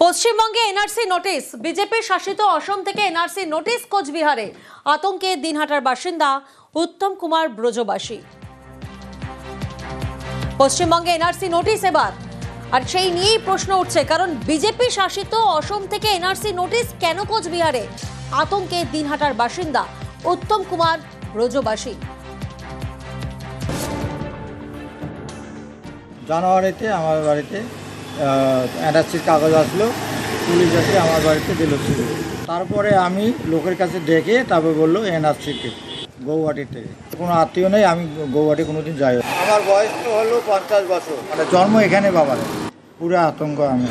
পশ্চিমবঙ্গে NRC notice, BJP শাসিত অসম থেকে এনআরসি নোটিশ কোচবিহারে, আতঙ্কে দিনহাটার বাসিন্দা উত্তম কুমার ব্রজবাসী। পশ্চিমবঙ্গে এনআরসি নোটিশ এবার, আর সেই নিয়েই প্রশ্ন উঠছে, কারণ বিজেপি শাসিত অসম থেকে এনআরসি নোটিশ কেন কোচবিহারে? আতঙ্কে দিনহাটার বাসিন্দা উত্তম কুমার ব্রজবাসী। জানুয়ারিতে আমার বাড়িতে এনআরসির কাগজ আসলো, পুলিশ এসে আমার বাড়িতে দিল ছিল। তারপরে আমি লোকের কাছে দেখে তারপরে বললো এনআরসিকে গৌহাটির থেকে। কোনো আত্মীয় নেই, আমি গৌহাটি কোনোদিন যাই। আমার বয়স তো হলো 50 বছর, মানে জন্ম এখানে বাবার। পুরো আতঙ্ক আমি।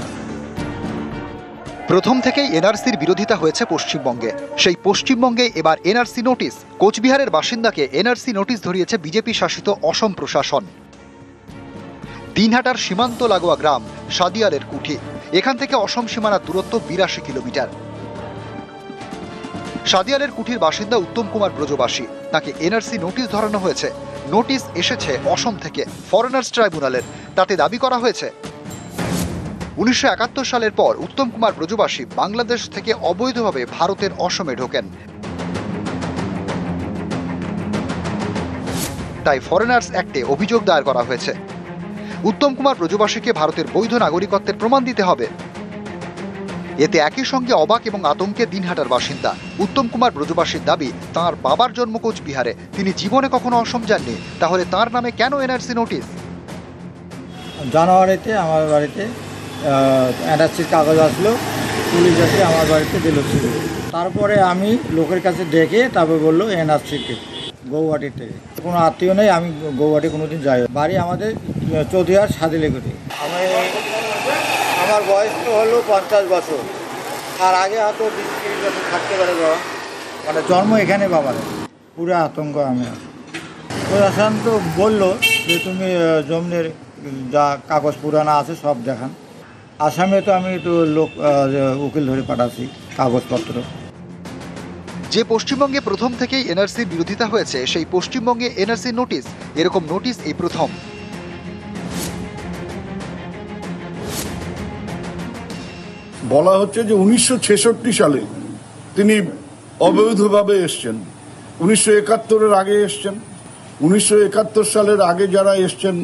প্রথম থেকেই এনআরসির বিরোধিতা হয়েছে পশ্চিমবঙ্গে। সেই পশ্চিমবঙ্গে এবার এনআরসি নোটিশ। কোচবিহারের বাসিন্দাকে এনআরসি নোটিশ ধরিয়েছে বিজেপি শাসিত অসম প্রশাসন। দিনহাটার সীমান্ত লাগোয়া গ্রাম সাদিয়ালের কুঠি, এখান থেকে অসম সীমানার দূরত্ব 82 কিলোমিটার। সাদিয়ালের কুঠির বাসিন্দা উত্তম কুমার ব্রজবাসী, তাকে এনআরসি নোটিশ ধরানো হয়েছে। নোটিশ এসেছে অসম থেকে ফরেনার্স ট্রাইব্যুনালের। তাতে দাবি করা হয়েছে 1971 সালের পর উত্তম কুমার ব্রজবাসী বাংলাদেশ থেকে অবৈধভাবে ভারতের অসমে ঢোকেন। তাই ফরেনার্স অ্যাক্টে অভিযোগ দায়ের করা হয়েছে। উত্তম কুমার ব্রজবাসীকে ভারতের বৈধ নাগরিকত্বের প্রমাণ দিতে হবে। এতে একই সঙ্গে অবাক এবং আতঙ্কে দিনহাটার বাসিন্দা উত্তম কুমার ব্রজবাসীর দাবি, তাঁর বাবার জন্ম কোচবিহারে, তিনি জীবনে কখনো অসম যাননি, তাহলে তাঁর নামে কেন এনআরসি নোটিশ? জানুয়ারিতে আমার বাড়িতে এনআরসির কাগজ আসলো, পুলিশ এসে আমার বাড়িতে দিল ছিল। তারপরে আমি লোকের কাছে দেখে তারপরে বললো এনআরসিকে গৌহাটির থেকে। কোনো আত্মীয় নেই, আমি গৌহাটি কোনোদিন যাই। বাড়ি আমাদের চৌধুরীহাট সাদিলেকুঠি। আমার বয়স তো হলো 50 বছর, আর আগে হয়তো 20-30 বছর থাকতে পারে বাবা, মানে জন্ম এখানে বাবার। পুরো আতঙ্ক আমি। প্রশাসন তো বললো যে তুমি জমির যা কাগজ পুরানা আছে সব দেখান। আসামে তো আমি একটু উকিল ধরে পাঠাচ্ছি কাগজপত্র। যে পশ্চিমবঙ্গে প্রথম থেকেই এনআরসির বিরোধিতা হয়েছে, সেই পশ্চিমবঙ্গে এনআরসি নোটিশ, এরকম নোটিশ এই প্রথম। বলা হচ্ছে যে 1966 সালে তিনি অবৈধভাবে এসছেন, 1971-এর আগে এসছেন। 1971 সালের আগে যারা এসছেন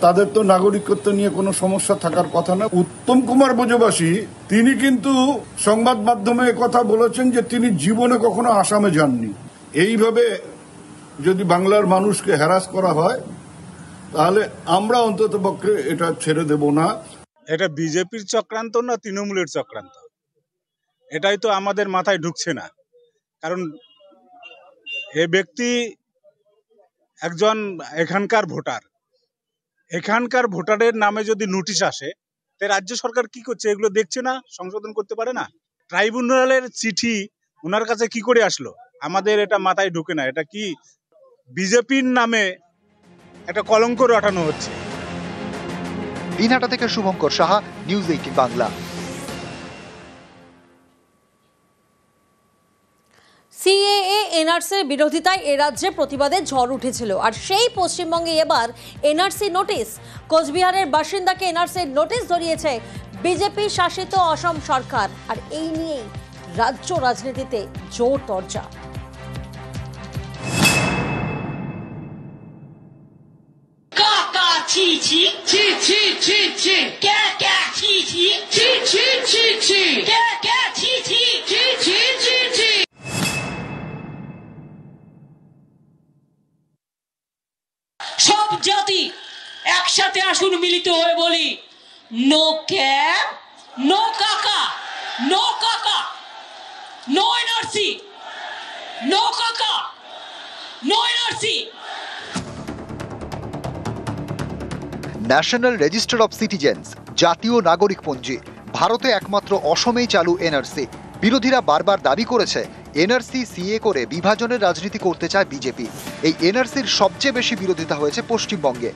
তাদের তো নাগরিকত্ব নিয়ে কোনো সমস্যা থাকার কথা না। উত্তম কুমার ব্রজবাসী তিনি কিন্তু সংবাদ মাধ্যমে কথা বলেছেন যে তিনি জীবনে কখনো আসামে যাননি। এইভাবে যদি বাংলার মানুষকে হ্যারাস করা হয় তাহলে আমরা অন্তত পক্ষে এটা ছেড়ে দেব না। এটা বিজেপির চক্রান্ত না তৃণমূলের চক্রান্ত, এটাই তো আমাদের মাথায় ঢুকছে না। কারণ এ ব্যক্তি একজন এখানকার ভোটার, এখানকার ভোটারের নামে যদি নোটিশ আসে, তাই রাজ্য সরকার কি করছে? এগুলো দেখছে না, সংশোধন করতে পারে না? ট্রাইব্যুনালের চিঠি ওনার কাছে কি করে আসলো? আমাদের এটা মাথায় ঢুকে না। এটা কি বিজেপির নামে একটা কলঙ্ক রটানো হচ্ছে? দিনহাটা থেকে শুভঙ্কর সাহা, নিউজ 18 বাংলা। সিএএ এনআরসির বিরোধিতায় এ রাজ্যে প্রতিবাদে ঝড় উঠেছিল, আর সেই পশ্চিমবঙ্গে এবার এনআরসি নোটিশ। কোচবিহারের বাসিন্দাকে এনআরসির নোটিশ ধরিয়েছে বিজেপি শাসিত অসম সরকার, আর এই নিয়েই রাজ্য রাজনীতিতে জোর চর্চা। সব জাতি একসাথে আসুন, মিলিত হয়ে বলি, নো ক্যাব, নো কাকা, নো কাকা, নো এনআরসি, নো কাকা, no NRC. National register of citizens, জাতীয় নাগরিকপঞ্জি, ভারতে একমাত্র অসমেই চালু এনআরসি। বিরোধীরা বারবার দাবি করেছে এনআরসি সিএ করে বিভাজনের রাজনীতি করতে চায় বিজেপি। এই এনআরসির সবচেয়ে বেশি বিরোধিতা হয়েছে পশ্চিমবঙ্গে।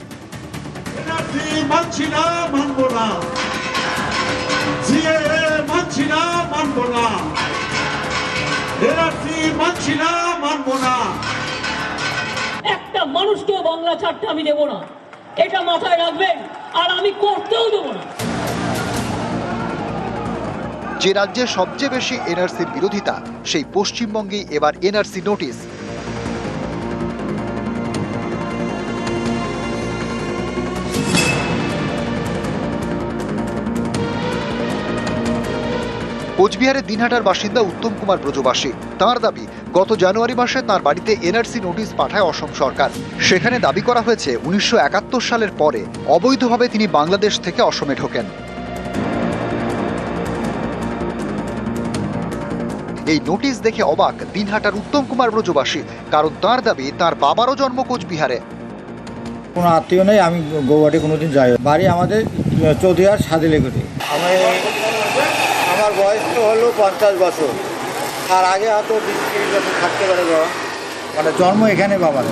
একটা মানুষকেও বাংলা ছাড়তে আমি দেব না, এটা মাথায় রাখবেন, আর আমি করতেও দেব না। যে রাজ্যে সবচেয়ে বেশি এনআরসির বিরোধিতা সেই পশ্চিমবঙ্গে এবার এনআরসি নোটিশ। কোচবিহারের দিনহাটার বাসিন্দা উত্তম কুমার ব্রজবাসী। তাঁর দাবি, গত জানুয়ারি মাসে তাঁর বাড়িতে এনআরসি নোটিশ পাঠায় অসম সরকার। সেখানে দাবি করা হয়েছে 1971 সালের পরে অবৈধভাবে তিনি বাংলাদেশ থেকে অসমে ঢোকেন। এই নোটিশ দেখে অবাক দিনহাটার উত্তম কুমার ব্রজবাসী, কারণ তাঁর দাবি তাঁর বাবারও জন্ম কোচবিহারে। কোনো আত্মীয় নেই, আমি গৌহাটি কোনোদিন যাই। বাড়ি আমাদের চৌধুরীহাট সাদিলেগুড়ি। আমার বয়স তো হলো 50 বছর, আর আগে হয়তো 20-30 বছর থাকতে পারে বাবা, মানে জন্ম এখানে বাবার।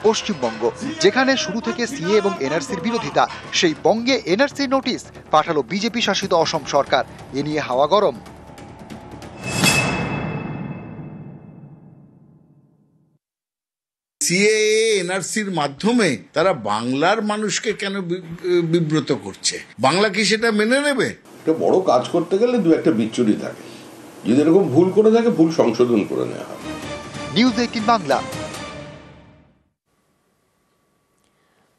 পশ্চিমবঙ্গ, যেখানে শুরু থেকে সিএ এবং এনআরসির বিরোধিতা, সেই বঙ্গে এনআরসি নোটিশ পাঠালো বিজেপি শাসিত অসম সরকার। এ নিয়ে হাওয়া গরম। সিএএ এনআরসির মাধ্যমে তারা বাংলার মানুষকে কেন বিব্রত করছে? বাংলা কি সেটা মেনে নেবে? একটা বড় কাজ করতে গেলে দু একটা বিচ্যুতি থাকে, যদি এরকম ভুল করে থাকে ভুল সংশোধন করে নেওয়া হবে। নিউজ 18 বাংলা।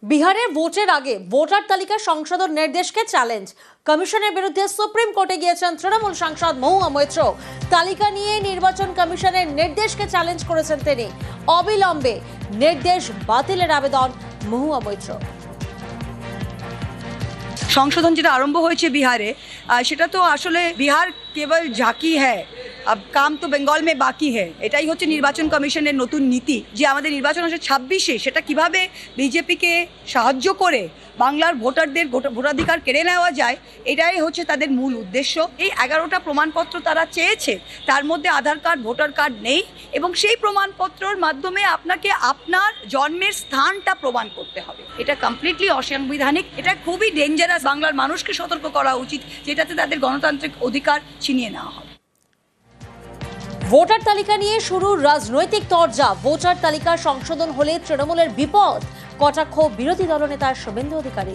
বিহারে ভোটের আগে ভোটার তালিকা সংশোধন নির্দেশকে চ্যালেঞ্জ। কমিশনের বিরুদ্ধে সুপ্রিম কোর্টে গিয়েছেন তৃণমূল সাংসদ মহুয়া মৈত্র। তালিকা নিয়ে নির্বাচন কমিশনের নির্দেশকে চ্যালেঞ্জ করেছেন তিনি। অবিলম্বে নির্দেশ বাতিলের আবেদন মহুয়া মৈত্র। সংশোধন যেটা আরম্ভ হয়েছে বিহারে, সেটা তো আসলে বিহার কেবল ঝাঁকি হ্যায়, अब काम तो বেঙ্গল মে বাকি হ্যায়। এটাই হচ্ছে নির্বাচন কমিশনের নতুন নীতি, যে আমাদের নির্বাচন হচ্ছে 26-এ, সেটা কিভাবে বিজেপিকে সাহায্য করে বাংলার ভোটারদের ভোটাধিকার কেড়ে নেওয়া যায়, এটাই হচ্ছে তাদের মূল উদ্দেশ্য। এই 11টা প্রমাণপত্র তারা চেয়েছে, তার মধ্যে আধার কার্ড, ভোটার কার্ড নেই, এবং সেই প্রমাণপত্রের মাধ্যমে আপনাকে আপনার জন্মের স্থানটা প্রমাণ করতে হবে। এটা কমপ্লিটলি অসাংবিধানিক, এটা খুবই ডেঞ্জারাস। বাংলার মানুষকে সতর্ক করা উচিত, যেটাতে তাদের গণতান্ত্রিক অধিকার ছিনিয়ে নেওয়া হবে। ভোটার তালিকা নিয়ে শুরু রাজনৈতিক তরজা। ভোটার তালিকা সংশোধন হলে তৃণমূলের বিপদ, কটাক্ষ বিরোধী দলনেতা শুভেন্দু অধিকারী।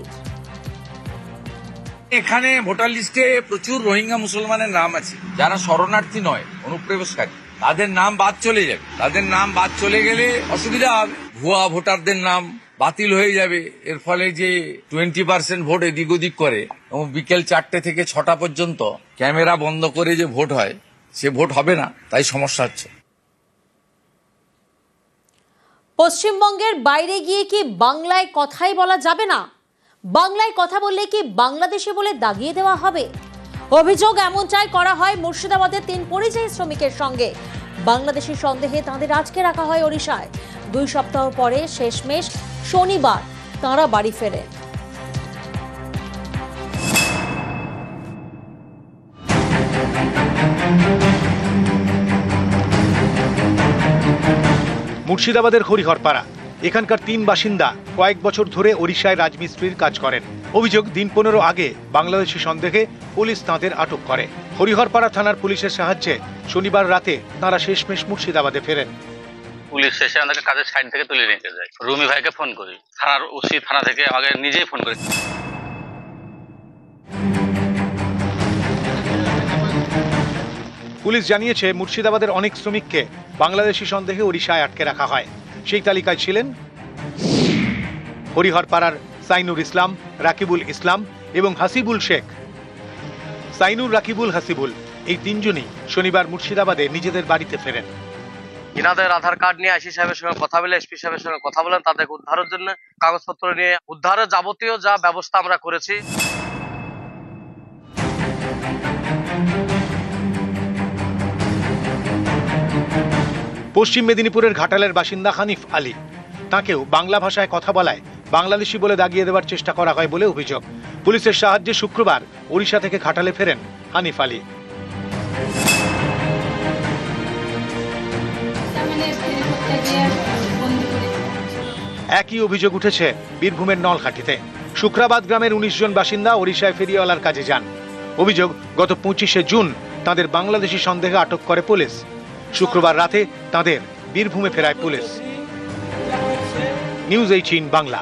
এখানে ভোটার লিস্টে প্রচুর রোহিঙ্গা মুসলমানের নাম আছে, যারা শরণার্থী নয়, অনুপ্রবেশকারী। তাদের নাম বাদ চলে যাবে। তাদের নাম বাদ চলে গেলে অসুবিধা হবে, ভুয়া ভোটারদের নাম বাতিল হয়ে যাবে। এর ফলে যে 20% ভোট এদিক ওদিক করে, এবং বিকেল 4টে থেকে 6টা পর্যন্ত ক্যামেরা বন্ধ করে যে ভোট হয়, সে ভোট হবে না, তাই সমস্যা হচ্ছে। পশ্চিমবঙ্গের বাইরে গিয়ে কি বাংলায় কথাই বলা যাবে না? বাংলায় কথা বললে কি বাংলাদেশি বলে দাগিয়ে দেওয়া হবে? অভিযোগ এমনটাই করা হয় মুর্শিদাবাদের 3 পরিযায়ী শ্রমিকের সঙ্গে। বাংলাদেশি সন্দেহে তাঁদের আজকে রাখা হয় ওড়িশায়। 2 সপ্তাহ পরে শেষমেশ শনিবার তাঁরা বাড়ি ফেরেন। মুর্শিদাবাদের হরিহরপাড়া, এখানকার 3 বাসিন্দা কয়েক বছর ধরে ওড়িশায় রাজমিস্ত্রির কাজ করেন। অভিযোগ, দিন 15 আগে বাংলাদেশি সন্দেহে পুলিশ তাঁদের আটক করে। হরিহরপাড়া থানার পুলিশের সাহায্যে শনিবার রাতে তাঁরা শেষমেশ মুর্শিদাবাদে ফেরেন। পুলিশ এসে আমাদেরকে কাজের সাইড থেকে তুলে নিয়ে যায়। রুমি ভাইকে ফোন করি, থানার ওসি থানা থেকে আমাকে নিজেই ফোন করি। পুলিশ জানিয়েছে, মুর্শিদাবাদের অনেক শ্রমিককে বাংলাদেশি সন্দেহে ওড়িশায় আটকে রাখা হয়। সেই তালিকায় ছিলেন হরিহরপাড়ার সাইনুর ইসলাম, রাকিবুল ইসলাম এবং হাসিবুল শেখ। সাইনুর, রাকিবুল, হাসিবুল এই 3 জনই শনিবার মুর্শিদাবাদে নিজেদের বাড়িতে ফেরেন। ইনাদের আধার কার্ড নিয়ে আইসি সাহেবের সঙ্গে কথা বলে, এসপি সাহেবের সঙ্গে কথা বলেন, তাদেরকে উদ্ধারের জন্য কাগজপত্র নিয়ে উদ্ধারের যাবতীয় যা ব্যবস্থা আমরা করেছি। পশ্চিম মেদিনীপুরের ঘাটালের বাসিন্দা হানিফ আলী, তাকেও বাংলা ভাষায় কথা বলায় বাংলাদেশি বলে দাগিয়ে দেওয়ার চেষ্টা করা হয় বলে অভিযোগ। পুলিশের সাহায্যে শুক্রবার ওড়িশা থেকে ঘাটালে ফেরেন হানিফ আলী। একই অভিযোগ উঠেছে বীরভূমের নলহাটিতে। শুক্রাবাদ গ্রামের 19 জন বাসিন্দা ওড়িশায় ফেরিওয়ালার কাজে যান। অভিযোগ, গত 25শে জুন তাঁদের বাংলাদেশি সন্দেহে আটক করে পুলিশ। শুক্রবার রাতে তাঁদের বীরভূমে ফেরায় পুলিশ। নিউজ 18 বাংলা।